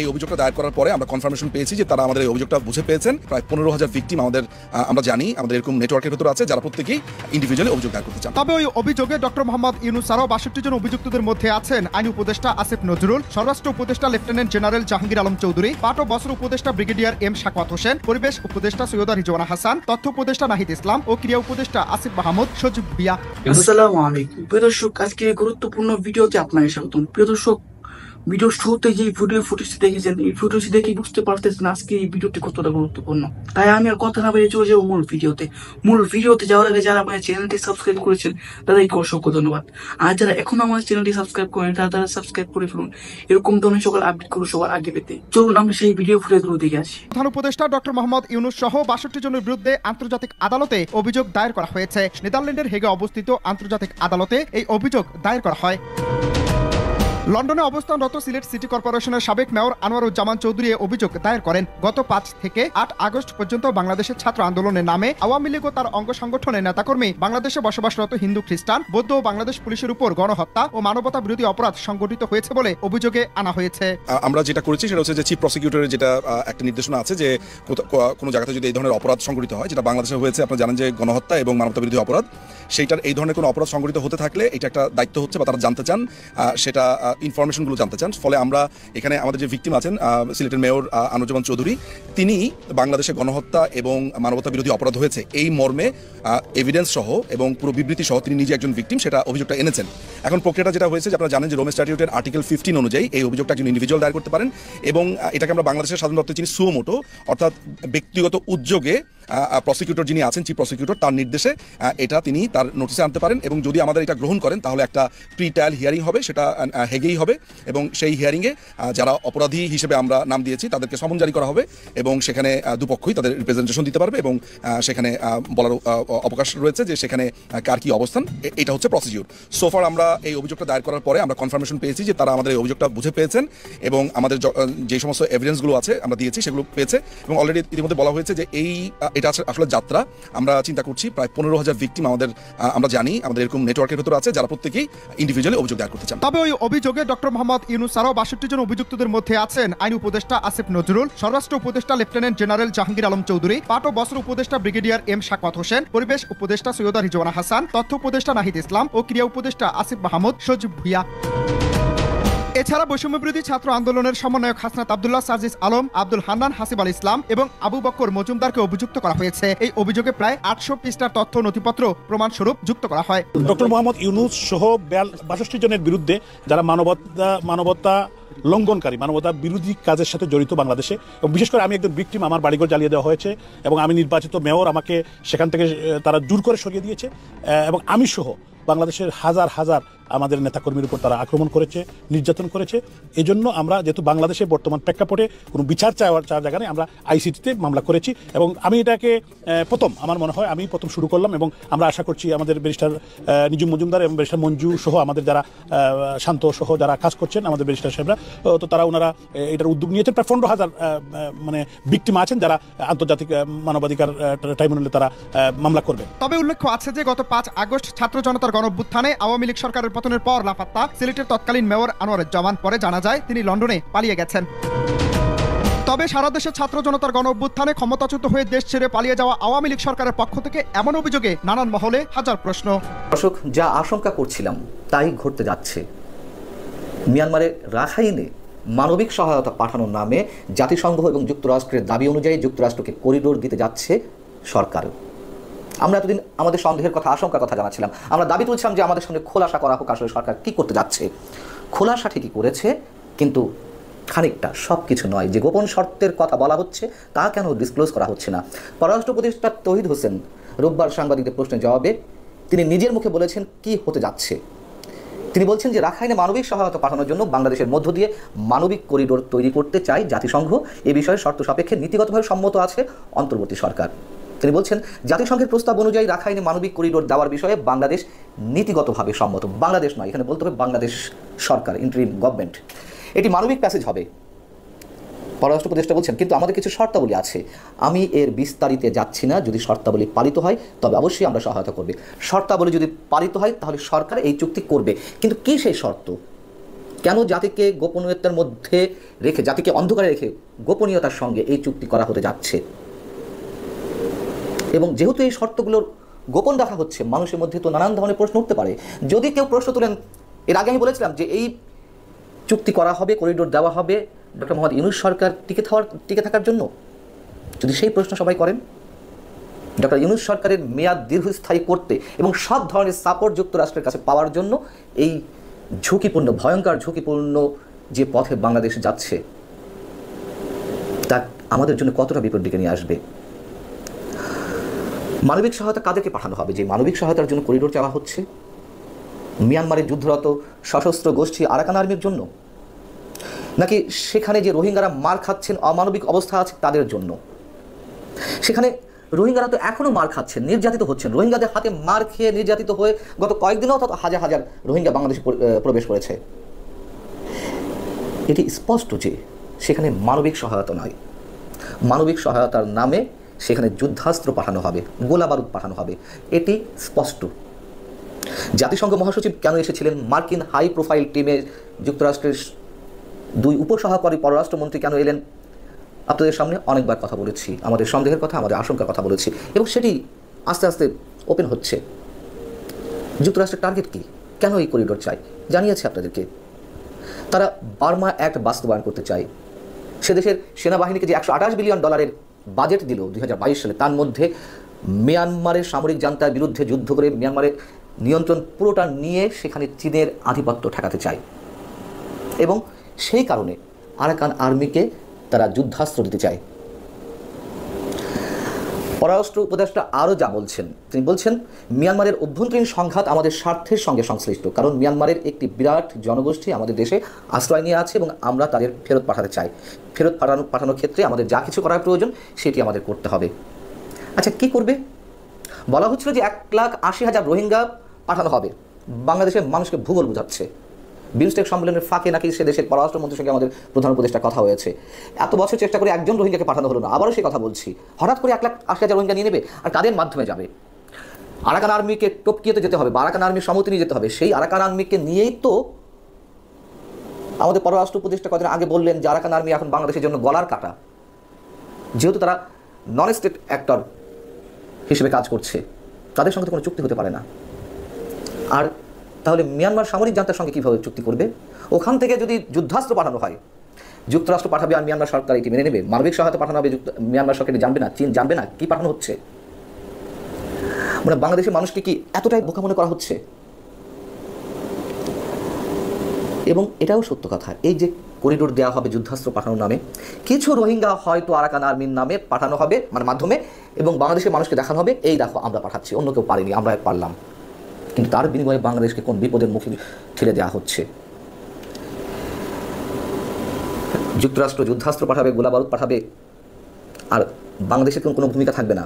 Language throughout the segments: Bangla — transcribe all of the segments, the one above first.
এই অভিযোগটা দায়ের করার পরে আমরা কনফার্মেশন পেয়েছি যে তারা আমাদের এই অভিযোগটা বুঝে পেয়েছেন। প্রায় 15,000 ভিকটিম আমরা জানি আমাদের এরকম নেটওয়ার্কের ভেতর আছে যারা প্রত্যেকেই ইন্ডিভিজুয়ালি অভিযোগ দায়ের করতে চান। তবে ওই অভিযোগে ডক্টর মোহাম্মদ ইউনূস ছাড়াও 62 জন অভিযুক্তদের মধ্যে আছেন আইন উপদেষ্টা আসিফ নজরুল, স্বরাষ্ট্র উপদেষ্টা লেফটেন্যান্ট জেনারেল জাহাঙ্গীর আলম চৌধুরী, পাট ও বস্ত্র উপদেষ্টা ব্রিগেডিয়ার এম শাকওয়াত হোসেন, পরিবেশ উপদেষ্টা সৈয়দা রিজওয়ানা হাসান, তথ্য উপদেষ্টা নাহিদ ইসলাম ও ক্রীড়া উপদেষ্টা আসিফ মাহমুদ সজীব ভুইয়া। আসসালামু আলাইকুম প্রিয় দর্শক, আজকে গুরুত্বপূর্ণ ভিডিওতে আপনাকে স্বাগতম। প্রিয় দর্শক, ভিডিও শুরুতে যে ফুটেজটি দেখেছেন, এই ফুটেজটি দেখে বুঝতে পারতেছেন আজকে এই ভিডিওটি কতটা গুরুত্বপূর্ণ। তাই আমি আর কথা না বলে চলে যাবো মূল ভিডিওতে যাওয়ার আগে যারা আমার চ্যানেলটি সাবস্ক্রাইব করেছেন তাদেরকে অসংখ্য ধন্যবাদ। আর যারা এখনো আমার চ্যানেলটি সাবস্ক্রাইব করেন তারা সাবস্ক্রাইব করে ফেলুন এরকম ধরনের সকল আপডেট গুলো সবার আগে পেতে। চলুন আমরা সেই ভিডিও ফুটেজগুলো দেখে আসি। প্রধান উপদেষ্টা ডক্টর মোহাম্মদ ইউনূস সহ 62 জনের বিরুদ্ধে আন্তর্জাতিক আদালতে অভিযোগ দায়ের করা হয়েছে। নেদারল্যান্ডের হেগে অবস্থিত আন্তর্জাতিক আদালতে এই অভিযোগ দায়ের করা হয়। লন্ডনে অবস্থানরত সিলেট সিটি কর্পোরেশনের সাবেক মেয়র আনোয়ারুজ্জামান চৌধুরী অভিযোগ দায়ের করেন। গত 5 থেকে 8 আগস্ট পর্যন্ত বাংলাদেশের ছাত্র আন্দোলনের নামে আওয়ামী লীগ ও তার অঙ্গ সংগঠনের নেতাকর্মী বাংলাদেশে বসবাসরত হিন্দু, খ্রিস্টান, বৌদ্ধ ও বাংলাদেশ পুলিশের উপর গণহত্যা ও মানবতা বিরোধী অপরাধ সংগঠিত হয়েছে বলে অভিযোগে আনা হয়েছে। আমরা যেটা করেছি সেটা হচ্ছে যে চিফ প্রসিকিউটরের যেটা একটা নির্দেশনা আছে যে কোনো জায়গাতে যদি এই ধরনের অপরাধ সংগঠিত হয়, যেটা বাংলাদেশে হয়েছে, আপনারা জানেন যে গণহত্যা এবং মানবতা বিরোধী অপরাধ, সেইটার এই ধরনের কোনো অপরাধ সংগঠিত হতে থাকলে এটা একটা দায়িত্ব হচ্ছে বা তারা জানতে চান, সেটা ইনফরমেশনগুলো জানতে চান। ফলে আমরা এখানে আমাদের যে ভিকটিম আছেন সিলেটের মেয়র আনোয়ারুজ্জামান চৌধুরী, তিনি বাংলাদেশে গণহত্যা এবং মানবতা বিরোধী অপরাধ হয়েছে এই মর্মে এভিডেন্স সহ এবং পুরো বিবৃতি সহ তিনি নিজে একজন ভিকটিম, সেটা অভিযোগটা এনেছেন। এখন প্রক্রিয়াটা যেটা হয়েছে যে আপনারা জানেন যে রোম স্ট্যাটিউটের আর্টিকেল 15 অনুযায়ী এই অভিযোগটা একজন ইন্ডিভিজুয়াল দায়ের করতে পারেন এবং এটাকে আমরা বাংলাদেশের সাধারণ অর্থে চিনি সুও মোটো, অর্থাৎ ব্যক্তিগত উদ্যোগে প্রসিকিউটর যিনি আছেন, চিফ প্রসিকিউটর, তার নির্দেশে এটা তিনি তার নোটিশে আনতে পারেন এবং যদি আমাদের এটা গ্রহণ করেন তাহলে একটা প্রি ট্রায়াল হিয়ারিং হবে, সেটা হেগেই হবে এবং সেই হিয়ারিংয়ে যারা অপরাধী হিসেবে আমরা নাম দিয়েছি তাদেরকে সমন জারি করা হবে এবং সেখানে দুপক্ষই তাদের রিপ্রেজেন্টেশন দিতে পারবে এবং সেখানে বলার অবকাশ রয়েছে যে সেখানে কার কি অবস্থান। এটা হচ্ছে প্রসিডিউর। সোফার আমরা এই অভিযোগটা দায়ের করার পরে আমরা কনফার্মেশন পেয়েছি যে তারা আমাদের এই অভিযোগটা বুঝে পেয়েছেন এবং আমাদের যে সমস্ত এভিডেন্সগুলো আছে আমরা দিয়েছি সেগুলো পেয়েছে এবং অলরেডি ইতিমধ্যে বলা হয়েছে যে এটা আসলে যাত্রা। আমরা চিন্তা করছি প্রায় 15,000 ভিকটিম আমরা জানি আমাদের এরকম নেটওয়ার্কের ভেতর আছে যারা প্রত্যেকেই ইন্ডিভিজুয়ালি অভিযোগ দায়ের করতে চান। তবে ওই অভিযোগে ডক্টর মোহাম্মদ ইউনূস ছাড়াও 62 জন অভিযুক্তদের মধ্যে আছেন আইন উপদেষ্টা আসিফ নজরুল, স্বরাষ্ট্র উপদেষ্টা লেফটেন্যান্ট জেনারেল জাহাঙ্গীর আলম চৌধুরী, পাট ও বস্ত্র উপদেষ্টা ব্রিগেডিয়ার এম শাকওয়াত হোসেন, পরিবেশ উপদেষ্টা সৈয়দা রিজওয়ানা হাসান, তথ্য উপদেষ্টা নাহিদ ইসলাম ও ক্রীড়া উপদেষ্টা আসিফ মাহমুদ সজীব ভুইয়া। এছাড়া বৈষম্য বিরোধী ছাত্র আন্দোলনের সমন্বয়ক হাসনাত আব্দুল্লাহ, সাজিস আলম, আব্দুল হান্নান, হাসিব আল ইসলাম এবং আবু বকর মজুমদারকে অভিযুক্ত করা হয়েছে। এই অভিযোগে প্রায় 800 পৃষ্ঠার তথ্য নথিপত্র প্রমাণস্বরূপ যুক্ত করা হয়। ডক্টর মোহাম্মদ ইউনূস সহ 62 জনের বিরুদ্ধে যারা মানবতা লঙ্ঘনকারী, মানবতা বিরোধী কাজের সাথে জড়িত বাংলাদেশে, এবং বিশেষ করে আমি একজন ভিকটিম, আমার বাড়িঘর জ্বালিয়ে দেওয়া হয়েছে এবং আমি নির্বাচিত মেয়র, আমাকে সেখান থেকে তারা জোর করে সরিয়ে দিয়েছে এবং আমি সহ বাংলাদেশের হাজার হাজার আমাদের নেতাকর্মীর উপর তারা আক্রমণ করেছে, নির্যাতন করেছে। এজন্য আমরা যেহেতু বাংলাদেশে বর্তমান প্রেক্ষাপটে কোনো বিচার চাওয়ার জায়গা নেই, আমরা আইসিটিতে মামলা করেছি এবং আমি এটাকে আমার মনে হয় আমি প্রথম শুরু করলাম এবং আমরা আশা করছি আমাদের ব্যারিস্টার নিজুম মজুমদার এবং ব্যারিস্টার মঞ্জু সহ আমাদের যারা শান্ত সহ যারা কাজ করছেন, আমাদের ব্যারিস্টার সাহেবরা, তো তারা ওনারা এটার উদ্যোগ নিয়েছেন। প্রায় 15,000 ভিকটিম আছেন যারা আন্তর্জাতিক মানবাধিকার ট্রাইব্যুনালে তারা মামলা করবে। তবে উল্লেখ্য আছে যে গত 5 আগস্ট ছাত্র জনতার গণঅভ্যুত্থানে আওয়ামী লীগ সরকারের পতনের পর লাপাত্তা সিলেটের তৎকালীন মেয়র আনোয়ারুজ্জামান, পরে জানা যায় তিনি লন্ডনে পালিয়ে গেছেন। তবে সারা দেশে ছাত্র জনতার গণঅভ্যুত্থানে ক্ষমতাচ্যুত হয়ে দেশ ছেড়ে পালিয়ে যাওয়া আওয়ামী লীগ সরকারের পক্ষ থেকে এমন অভিযোগে নানান মহলে হাজার প্রশ্ন। দর্শক, যা আশঙ্কা করছিলাম তাই ঘটতে যাচ্ছে। মিয়ানমারের রাখাইনে মানবিক সহায়তা পাঠানোর নামে জাতিসংঘ এবং যুক্তরাষ্ট্রের দাবি অনুযায়ী যুক্তরাষ্ট্রকে করিডোর দিতে যাচ্ছে সরকার। আমরা এতদিন আমাদের সন্দেহের কথা, আশঙ্কার কথা জানাচ্ছিলাম, আমরা দাবি তুলছিলাম যে আমাদের সামনে খোলাসা করা হোক আসলে সরকার কি করতে যাচ্ছে। খোলাসা ঠিকই করেছে, কিন্তু খানিকটা, সব কিছু নয়। যে গোপন শর্তের কথা বলা হচ্ছে তা কেন ডিসক্লোজ করা হচ্ছে না? পররাষ্ট্র উপদেষ্টা তৌহিদ হোসেন রোববার সাংবাদিকদের প্রশ্নের জবাবে তিনি নিজের মুখে বলেছেন কি হতে যাচ্ছে। তিনি বলছেন যে রাখাইনে মানবিক সহায়তা পাঠানোর জন্য বাংলাদেশের মধ্য দিয়ে মানবিক করিডোর তৈরি করতে চায় জাতিসংঘ। এ বিষয়ে শর্ত সাপেক্ষে নীতিগতভাবে সম্মত আছে অন্তর্বর্তী সরকার। তিনি বলছেন জাতিসংঘের প্রস্তাব অনুযায়ী রাখাইনে মানবিক করিডোর দেওয়ার বিষয়ে বাংলাদেশ নীতিগতভাবে সম্মত। বাংলাদেশ নয়, এখানে বলতে হবে বাংলাদেশ সরকার, ইন্টারিম গভর্নমেন্ট। এটি মানবিক প্যাসেজ হবে, পররাষ্ট্র উপদেষ্টা বলছেন, কিন্তু আমাদের কিছু শর্তাবলী আছে। আমি এর বিস্তারিতে যাচ্ছি না। যদি শর্তাবলী পালিত হয় তবে অবশ্যই আমরা সহায়তা করবে। শর্তাবলী যদি পালিত হয় তাহলে সরকার এই চুক্তি করবে। কিন্তু কি সেই শর্ত, কেন জাতিকে গোপনীয়তার মধ্যে রেখে, জাতিকে অন্ধকারে রেখে গোপনীয়তার সঙ্গে এই চুক্তি করা হতে যাচ্ছে? এবং যেহেতু এই শর্তগুলোর গোপন রাখা হচ্ছে, মানুষের মধ্যে তো নানান ধরনের প্রশ্ন উঠতে পারে। যদি কেউ প্রশ্ন তোলেন, এর আগে আমি বলেছিলাম যে এই চুক্তি করা হবে, করিডোর দেওয়া হবে ডক্টর মোহাম্মদ ইউনূস সরকার টিকে থাকার জন্য। যদি সেই প্রশ্ন সবাই করেন, ডক্টর ইউনূস সরকারের মেয়াদ দীর্ঘস্থায়ী করতে এবং সব ধরনের সাপোর্ট যুক্তরাষ্ট্রের কাছে পাওয়ার জন্য এই ঝুঁকিপূর্ণ, ভয়ঙ্কর ঝুঁকিপূর্ণ যে পথে বাংলাদেশ যাচ্ছে, তা আমাদের জন্য কতটা বিপদ ডেকে নিয়ে আসবে। মানবিক সহায়তা কাদেরকে পাঠানো হবে? যে মানবিক সহায়তার জন্য করিডোর চাওয়া হচ্ছে মিয়ানমারের যুদ্ধরত সশস্ত্র গোষ্ঠী আরাকান আর্মির জন্য, নাকি সেখানে যে রোহিঙ্গারা মার খাচ্ছেন, অমানবিক অবস্থা আছে তাদের জন্য? সেখানে রোহিঙ্গারা তো এখনও মার খাচ্ছেন, নির্যাতিত হচ্ছেন। রোহিঙ্গাদের হাতে মার খেয়ে নির্যাতিত হয়ে গত কয়েকদিনেও তত হাজার হাজার রোহিঙ্গা বাংলাদেশে প্রবেশ করেছে। এটি স্পষ্ট যে সেখানে মানবিক সহায়তা নয়, মানবিক সহায়তার নামে সেখানে যুদ্ধাস্ত্র পাঠানো হবে, গোলা বারুদ পাঠানো হবে, এটি স্পষ্ট। জাতিসংঘ মহাসচিব কেন এসেছিলেন? মার্কিন হাই প্রোফাইল টিমে যুক্তরাষ্ট্রের 2 উপসহকারী পররাষ্ট্রমন্ত্রী কেন এলেন? আপনাদের সামনে অনেকবার কথা বলেছি, আমাদের সন্দেহের কথা, আমাদের আশঙ্কার কথা বলেছি, এবং সেটি আস্তে আস্তে ওপেন হচ্ছে। যুক্তরাষ্ট্রের টার্গেট কি? কেন এই করিডোর চাই? জানিয়েছে আপনাদেরকে। তারা বার্মা অ্যাক্ট বাস্তবায়ন করতে চায়। সে দেশের সেনাবাহিনীকে যে $128 বিলিয়ন বাজেট দিল 2022 সালে, তার মধ্যে মিয়ানমারের সামরিক জান্তার বিরুদ্ধে যুদ্ধ করে মিয়ানমারের নিয়ন্ত্রণ পুরোটা নিয়ে সেখানে চীনের আধিপত্য ঠেকাতে চায়, এবং সেই কারণে আরাকান আর্মিকে তারা যুদ্ধাস্ত্র দিতে চায়। পররাষ্ট্র উপদেষ্টা আরও যা বলছেন, তিনি বলছেন মিয়ানমারের অভ্যন্তরীণ সংঘাত আমাদের স্বার্থের সঙ্গে সংশ্লিষ্ট, কারণ মিয়ানমারের একটি বিরাট জনগোষ্ঠী আমাদের দেশে আশ্রয় নিয়ে আছে এবং আমরা তাদের ফেরত পাঠাতে চাই। ফেরত পাঠানোর ক্ষেত্রে আমাদের যা কিছু করার প্রয়োজন সেটি আমাদের করতে হবে। আচ্ছা, কি করবে? বলা হচ্ছিল যে 1,80,000 রোহিঙ্গা পাঠানো হবে। বাংলাদেশের মানুষকে ভূগোল বোঝাচ্ছে। বিমস্টেক সম্মেলনের ফাঁকে নাকি সে দেশের পররাষ্ট্রমন্ত্রীর সঙ্গে আমাদের প্রধান উপদেষ্টার কথা হয়েছে। এত বছর চেষ্টা করে একজন রোহিঙ্গাকে পাঠানো হলো না। আবারও সেই কথা বলছি, হঠাৎ করে 1,80,000 রোহিঙ্গা নিয়ে নেবে আর তাদের মাধ্যমে যাবে। আরাকান আর্মিকে টপকিয়েতে যেতে হবে বা আরাকান আর্মির সম্মতি নিয়ে যেতে হবে। সেই আরাকান আর্মিকে নিয়েই তো আমাদের পররাষ্ট্র উপদেষ্টা কদিন আগে বললেন যে আরাকান আর্মি এখন বাংলাদেশের জন্য গলার কাটা, যেহেতু তারা নন স্টেট অ্যাক্টর হিসেবে কাজ করছে, তাদের সঙ্গে তো কোনো চুক্তি হতে পারে না। আর তাহলে মিয়ানমার সামরিক জান্তার সঙ্গে কীভাবে চুক্তি করবে? ওখান থেকে যদি যুদ্ধাস্ত্র পাঠানো হয়, যুক্তরাষ্ট্র পাঠাবে আর মিয়ানমার সরকার এটি মেনে নেবে। মানবিক সহায়তা পাঠানো হবে, মিয়ানমার সরকার জানবে না, চীন জানবে না কী পাঠানো হচ্ছে। মানে বাংলাদেশের মানুষকে কি এতটাই বোকা মনে করা হচ্ছে? এবং এটাও সত্য কথা, এই যে করিডোর দেওয়া হবে যুদ্ধাস্ত্র পাঠানোর নামে, কিছু রোহিঙ্গা হয়তো আরাকান আর্মির নামে পাঠানো হবে, মানে মাধ্যমে, এবং বাংলাদেশের মানুষকে দেখানো হবে এই দেখো আমরা পাঠাচ্ছি, অন্য কেউ পারেনি, আমরা পারলাম। কিন্তু তার বিনিময়ে বাংলাদেশকে কোন বিপদের মুখে ঠেলে দেওয়া হচ্ছে? যুক্তরাষ্ট্র যুদ্ধাস্ত্র পাঠাবে, গোলা বারুদ পাঠাবে, আর বাংলাদেশের কোনো ভূমিকা থাকবে না,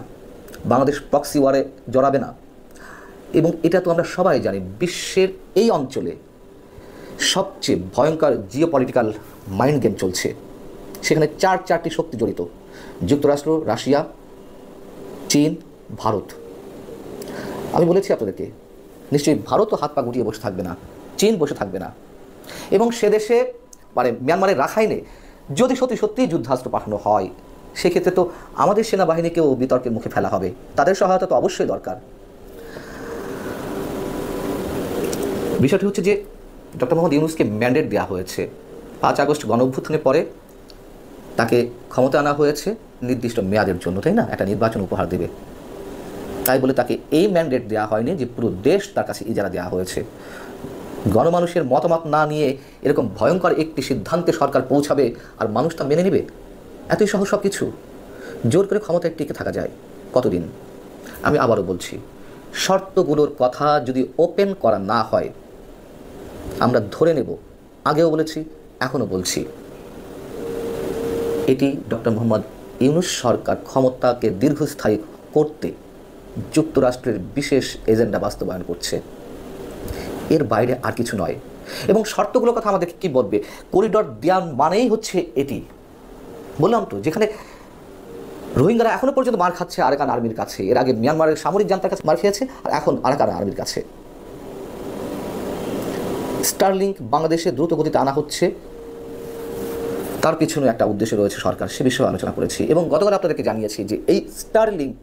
বাংলাদেশ প্রক্সি ওয়ারে জড়াবে না। এবং এটা তো আমরা সবাই জানি, বিশ্বের এই অঞ্চলে সবচেয়ে ভয়ঙ্কর জিওপলিটিক্যাল মাইন্ড গেম চলছে। সেখানে চারটি শক্তি জড়িত: যুক্তরাষ্ট্র, রাশিয়া, চীন, ভারত। আমি বলেছি আপনাদেরকে, নিশ্চয়ই ভারতও হাত পা গুটিয়ে বসে থাকবে না, চীন বসে থাকবে না। এবং সে দেশে, মানে মিয়ানমারের রাখাইনে যদি সত্যি যুদ্ধাস্ত্র পাঠানো হয়, সেক্ষেত্রে তো আমাদের সেনাবাহিনীকেও বিতর্কের মুখে ফেলা হবে। তাদের সহায়তা তো অবশ্যই দরকার। বিষয়টি হচ্ছে যে ডক্টর মোহাম্মদ ইউনূসকে ম্যান্ডেট দেওয়া হয়েছে। 5 আগস্ট গণঅভ্যুত্থানের পরে তাকে ক্ষমতা আনা হয়েছে নির্দিষ্ট মেয়াদের জন্য, তাই না? একটা নির্বাচন উপহার দেবে, তাই বলে তাকে এই ম্যান্ডেট দেওয়া হয়নি যে পুরো দেশ তার কাছে ইজারা দেওয়া হয়েছে। গণমানুষের মতামত না নিয়ে এরকম ভয়ঙ্কর একটি সিদ্ধান্তে সরকার পৌঁছাবে আর মানুষ তা মেনে নেবে? এতই সহজ সব কিছু? জোর করে ক্ষমতায় টিকে থাকা যায় কতদিন? আমি আবারও বলছি, শর্তগুলোর কথা যদি ওপেন করা না হয়, আমরা ধরে নেব, আগেও বলেছি এখনও বলছি, এটি ডক্টর মোহাম্মদ ইউনূস সরকার ক্ষমতাকে দীর্ঘস্থায়ী করতে যুক্তরাষ্ট্রের বিশেষ এজেন্ডা বাস্তবায়ন করছে, এর বাইরে আর কিছু নয়। এবং শর্তগুলোর কথা আমাদেরকে কী বলবে? করিডোর দেওয়া মানেই হচ্ছে এটি। বললাম তো, যেখানে রোহিঙ্গারা এখনও পর্যন্ত মার খাচ্ছে আরাকান আর্মির কাছে, এর আগে মিয়ানমারের সামরিক জান্তার কাছে মার খেয়েছে, আর এখন আরাকান আর্মির কাছে। স্টারলিংক বাংলাদেশে দ্রুত গতিতে আনা হচ্ছে, তার পিছনে একটা উদ্দেশ্য রয়েছে সরকার, সে বিষয়ে আলোচনা করেছি। এবং গতকাল আপনাদেরকে জানিয়েছি যে এই স্টারলিংক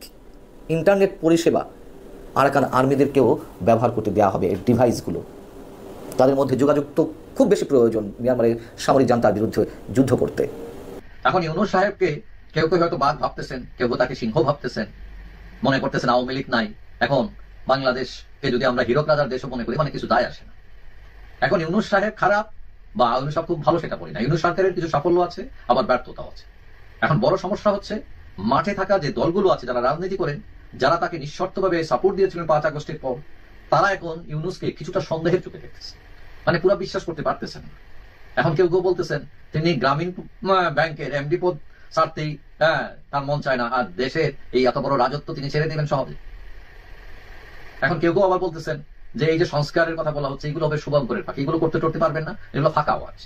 ইন্টারনেট পরিষেবা আরাকান আর্মিদেরকেও ব্যবহার করতে দেওয়া হবে। এই ডিভাইসগুলো তাদের মধ্যে যোগাযোগ তো খুব বেশি প্রয়োজন মিয়ানমারের সামরিক জান্তার বিরুদ্ধে যুদ্ধ করতে। এখন ইউনূস সাহেবকে কেউ কেউ হয়তো বাঘ ভাবতেছেন, কেউ তাকে সিংহ ভাবতেছেন, মনে করতেছেন আওয়ামী লীগ নাই। এখন বাংলাদেশকে যদি আমরা হীরক রাজার দেশও মনে করি, মানে কিছু দায় আসে না। এখন ইউনূস সাহেব খারাপ বা ইউনূস সাহেব খুব ভালো সেটা বলি না, ইউনূস সরকারের কিছু সাফল্য আছে, আবার ব্যর্থতাও আছে। এখন বড় সমস্যা হচ্ছে মাঠে থাকা যে দলগুলো আছে যারা রাজনীতি করেন, যারা তাকে নিঃশর্তভাবে সাপোর্ট দিয়েছিলেন 5 আগস্টের পর, তারা এখন ইউনূসকে কিছুটা সন্দেহের চোখে দেখতেছে, মানে পুরো বিশ্বাস করতে পারতেছেন না। এখন কেউ কেউ বলতেছেন তিনি গ্রামীণ ব্যাংকের এমডি পদ ছাড়তেই তার মন চায় না, আর দেশের এই এত বড় রাজত্ব তিনি ছেড়ে দেবেন সহজে। এখন কেউ কেউ আবার বলতেছেন যে এই যে সংস্কারের কথা বলা হচ্ছে, এগুলো হবে শুভঙ্করের ফাঁকি, এগুলো করতে পারবেন না, এগুলো ফাঁকা আওয়াজ।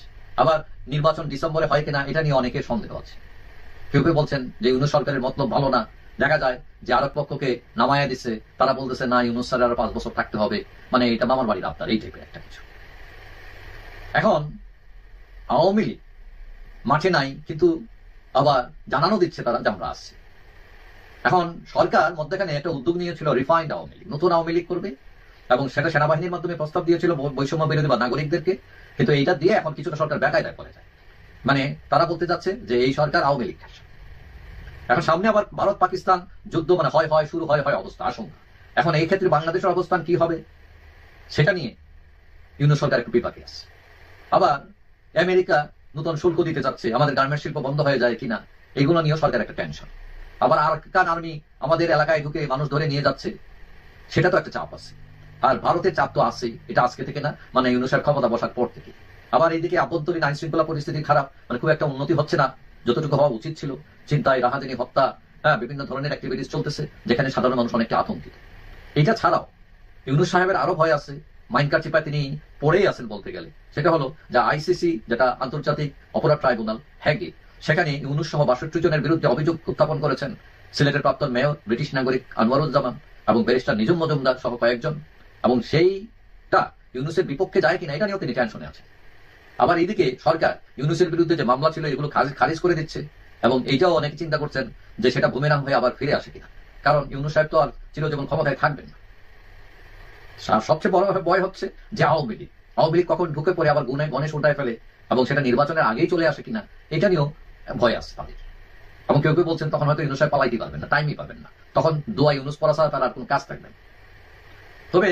আবার নির্বাচন ডিসেম্বরে হয় কিনা এটা নিয়ে অনেকের সন্দেহ আছে। কেউ কেউ বলছেন যে ইউনূস সরকারের মতলব ভালো না, দেখা যায় যে আরেক পক্ষকে নামায়া দিচ্ছে, তারা বলতেছে না ইউনূস স্যারের আরো 5 বছর থাকতে হবে, মানে এটা মামার বাড়ির আবদার, এই টাইপের একটা কিছু। এখন আওয়ামী লীগ মাঠে নাই, কিন্তু আবার জানানো দিচ্ছে তারা যে আমরা আসছি। এখন সরকার মধ্যখানে একটা উদ্যোগ নিয়েছিল রিফাইন্ড আওয়ামী লীগ, নতুন আওয়ামী লীগ করবে, এবং সেটা সেনাবাহিনীর মাধ্যমে প্রস্তাব দিয়েছিল বৈষম্য বিরোধী বা নাগরিকদেরকে, কিন্তু এইটা দিয়ে এখন কিছুটা সরকার বেকায়দায় পড়ে যায়। মানে তারা বলতে যাচ্ছে যে এই সরকার আওয়ামী লীগ। এখন সামনে আবার ভারত পাকিস্তান যুদ্ধ, মানে হয় শুরু হয় অবস্থা আশঙ্কা। এখন এই ক্ষেত্রে বাংলাদেশের অবস্থান কি হবে সেটা নিয়ে ইউনূস সরকার একটু বিপাকে আছে। আবার আমেরিকা নতুন শুল্ক দিতে যাচ্ছে, আমাদের গার্মেন্টস শিল্প বন্ধ হয়ে যায় কিনা, এগুলো নিয়েও সরকার একটা টেনশন। আবার আরাকান আর্মি আমাদের এলাকায় ঢুকে মানুষ ধরে নিয়ে যাচ্ছে, সেটা তো একটা চাপ আছে। আর ভারতের চাপ তো আছেই, এটা আজকে থেকে না, মানে ইউনূসের ক্ষমতা বসার পর থেকে। আবার এইদিকে আভ্যন্তরীণ আইন শৃঙ্খলা পরিস্থিতি খারাপ, মানে খুব একটা উন্নতি হচ্ছে না যতটুকু হওয়া উচিত ছিল। চিন্তায় রাহাজানি, হত্যা, বিভিন্ন ধরনের অ্যাক্টিভিটিস চলতেছে, যেখানে সাধারণ মানুষ অনেকটা আতঙ্কিত। এটা ছাড়াও ইউনূস সাহেবের আরো ভয় আছে, মাইনকার চিপায় তিনি পড়েই আছেন বলতে গেলে। সেটা হলো যে আইসিসি, যেটা আন্তর্জাতিক অপরাধ ট্রাইব্যুনাল, হ্যাগে, সেখানে ইউনূস সহ 62 জনের বিরুদ্ধে অভিযোগ উত্থাপন করেছেন সিলেটের প্রাক্তন মেয়র, ব্রিটিশ নাগরিক আনোয়ারুজ্জামান এবং ব্যারিস্টার নিজুম মজুমদার সহ কয়েকজন। এবং সেইটা ইউনূসের বিপক্ষে যায় কিনা এটা নিয়েও তিনি টেনশনে আছেন। আবার এইদিকে সরকার ইউনূসের বিরুদ্ধে যে মামলা ছিল এগুলো খারিজ করে দিচ্ছে, এবং এইটাও অনেকে চিন্তা করছেন যে সেটা বুমেরাং হয়ে আবার ফিরে আসে কিনা, কারণ ইউনূস সাহেব তো আর চিরজীবন ক্ষমতায় থাকবেন না। সবচেয়ে বড় ভয় হচ্ছে যে আওয়ামী লীগ কখন ঢুকে পড়ে আবার গণেশ উল্টায় ফেলে, এবং সেটা নির্বাচনের আগেই চলে আসে কিনা, এটা নিয়েও ভয় আছে তাদের। এবং কেউ কেউ বলছেন তখন হয়তো ইউনূস সাহেব পালাইতে পারবেন না, টাইমই পাবেন না, তখন দোয়া ইউনূস পড়া ছাড়া তার আর কোনো কাজ থাকবে না। তবে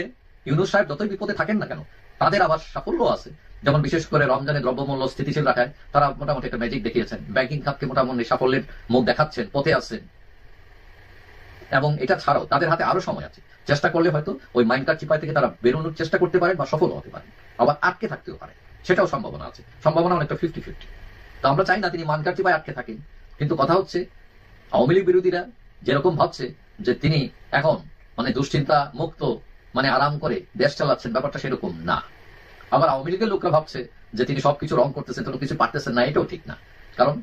ইউনূস সাহেব যতই বিপদে থাকেন না কেন, তাদের আবার সাফল্য আছে। যেমন বিশেষ করে রমজানে দ্রব্যমূল্য স্থিতিশীল রাখায় তারা মোটামুটি একটা ম্যাজিক দেখিয়েছেন, ব্যাংকিং খাতকে মোটামুটি সাফল্যের মুখ দেখাচ্ছেন, পথে আছেন। এবং এটা ছাড়াও তাদের হাতে আরো সময় আছে, চেষ্টা করলে হয়তো ওই মাইনকার চিপাই থেকে তারা বেরোনোর চেষ্টা করতে পারেন বা সফল হতে পারেন, আবার আটকে থাকতেও পারে, সেটাও সম্ভাবনা আছে। সম্ভাবনা অনেকটা 50-50। তো আমরা চাই না তিনি মাইনকার চিপায় আটকে থাকেন, কিন্তু কথা হচ্ছে আওয়ামী লীগ বিরোধীরা যেরকম ভাবছে যে তিনি এখন মানে দুশ্চিন্তা মুক্ত, মানে আরাম করে দেশ চালাচ্ছেন, ব্যাপারটা সেরকম না। আবার আওয়ামী লীগের লোকরা ভাবছে যে তিনি সবকিছু রং করতেছেন, তো কিছু পারতেছেন না, এটাও ঠিক না। কারণ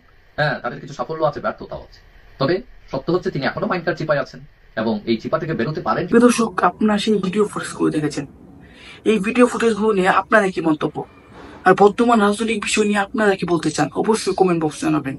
তাদের কিছু সাফল্য আছে, ব্যর্থতাও আছে। তবে সত্য হচ্ছে তিনি এখনো মাইনকার চিপায় আছেন, এবং এই চিপা থেকে বেরোতে পারেন। প্রিয় দর্শক, আপনারা সেই ভিডিও ফুটেজগুলো দেখেছেন। এই ভিডিও ফুটেজগুলো নিয়ে আপনারা কি মন্তব্য, আর বর্তমান রাজনৈতিক বিষয় নিয়ে আপনারা কি বলতে চান, অবশ্যই কমেন্ট বক্সে জানাবেন।